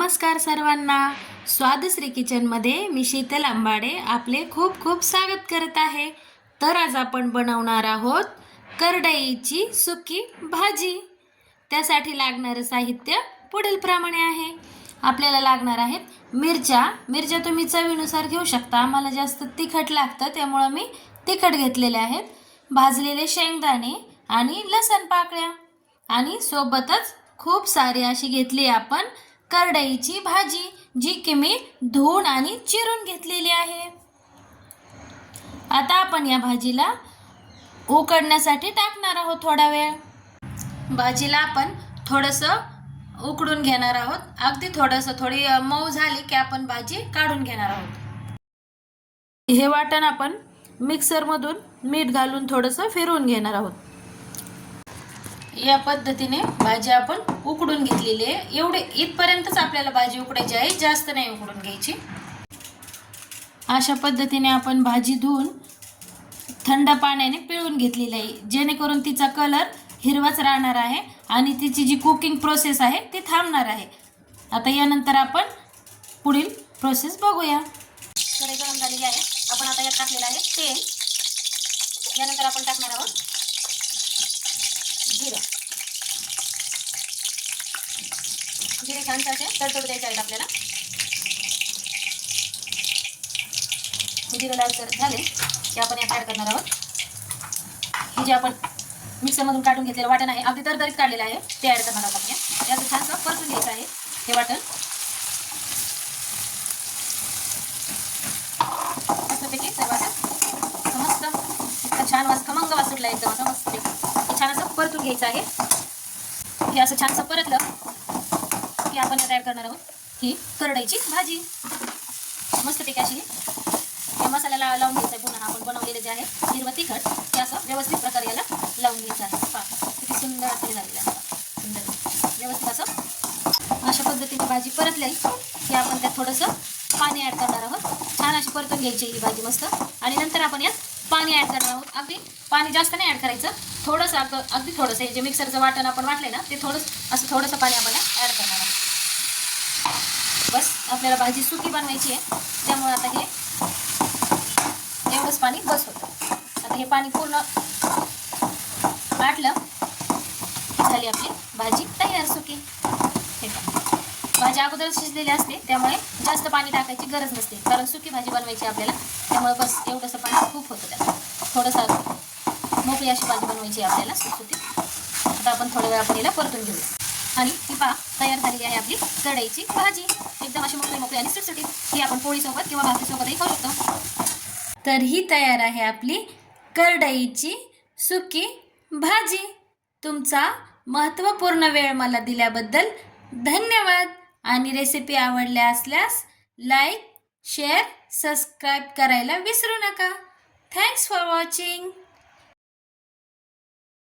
नमस्कार सर्वांना. स्वादश्री किचनमध्ये मी शीतल आंबाडे आपले खूप खूप स्वागत करत आहे. तर आज आपण बनवणार आहोत करडईची सुकी भाजी. त्यासाठी लागणारे साहित्य पुढील प्रमाणे आहे. आपल्याला लागणार आहेत मिरच्या तुम्ही चवीनुसार घेऊ शकता. आम्हाला जास्त तिखट लागतं त्यामुळे मी तिखट घेतलेले आहेत. भाजलेले शेंगदाणे आणि लसण पाकळ्या आणि सोबतच खूप सारी अशी घेतली आपण करडईची भाजी, जी की मी धुवून आणि चिरून घेतलेली आहे. आता आपण या भाजीला उकडण्यासाठी टाकणार आहोत. थोडा वेळ भाजीला आपण थोडंसं उकडून घेणार आहोत. अगदी थोडी मऊ झाली की आपण भाजी काढून घेणार आहोत. हे वाटण आपण मिक्सरमधून मीठ घालून थोडंसं फिरवून घेणार आहोत. या पद्धतीने भाजी आपण उकडून घेतलेली आहे. एवढे इथपर्यंतच आपल्याला भाजी उकडायची आहे, जास्त नाही उकडून घ्यायची. अशा पद्धतीने आपण भाजी धुवून थंड पाण्याने पिळून घेतलेली आहे, जेणेकरून तिचा कलर हिरवाच राहणार आहे आणि तिची जी कुकिंग प्रोसेस आहे ती थांबणार आहे. आता यानंतर आपण पुढील प्रोसेस बघूया. कढई गरम झालेली आहे. आपण आता यात टाकलेलं आहे तेल. यानंतर आपण टाकणार आहोत जिरे छान असे तडतडू द्यायचे आहेत आपल्याला. जिरे लालसर झाले की आपण यात ॲड करणार आहोत हे जे आपण मिक्सरमधून काढून घेतलेलं वाटण आहे, अगदी दरदरीत काढलेलं आहे, ते ॲड करणार आहोत आपण. याचं छानसं परतून घ्यायचं आहे हे वाटण. मस्तपैकी सर्वात मस्त इतका छान वास, खमंग वास सुटला एकदम असं मस्तपैकी छान असं परतून घ्यायचं आहे. हे असं छानसं परतलं की आपण यात ॲड करणार आहोत ही करडईची भाजी. मस्तपैकी अशी या मसाल्याला लावून घ्यायचं आहे. पुन्हा आपण बनवलेले जे आहे हिरवं तिखट हे असं व्यवस्थित प्रकारे याला लावून घ्यायचं आहे. पहा किती सुंदर असं झालेलं आहे. सुंदर व्यवस्थित असं अशा पद्धतीने भाजी परतली की आपण त्यात थोडंसं पाणी ॲड करणार आहोत. छान अशी परतून घ्यायची ही भाजी मस्त. आणि नंतर आपण यात पाणी ॲड करणार आहोत. अगदी पाणी जास्त नाही ॲड करायचं, थोडंसं अगदी थोडंसं. हे जे मिक्सरचं वाटण आपण वाटले ना ते थोडंसं पाणी आपण ॲड करणार आहोत. बस आपल्याला भाजी सुकी बनवायची आहे, त्यामुळे आता हे एवढंच पाणी बस होतं. आता हे पाणी पूर्ण आटलं झाली आपली भाजी तयार सुकी. हे भाजी अगोदर शिजलेली असते त्यामुळे जास्त पाणी टाकायची गरज नसते, कारण सुकी भाजी बनवायची आपल्याला. त्यामुळे बस एवढंसं पाणी खूप होतं त्याला. थोडंसं मोकळी अशी भाजी बनवायची आहे आपल्याला सुटसुटीत. आता आपण थोड्या वेळ आपण याला परतून घेऊया. आणि ही पहा तयार झालेली आहे आपली करडईची भाजी. एकदम अशी मोकळी आणि सुटसुटीत. ही आपण पोळीसोबत किंवा भाकरीसोबतही खाऊ शकतो. तर ही तयार आहे आपली करडईची सुकी भाजी. तुमचा महत्त्वपूर्ण वेळ मला दिल्याबद्दल धन्यवाद. आणि रेसिपी आवडल्या असल्यास लाईक, शेअर, सबस्क्राईब करायला विसरू नका. Thanks for watching.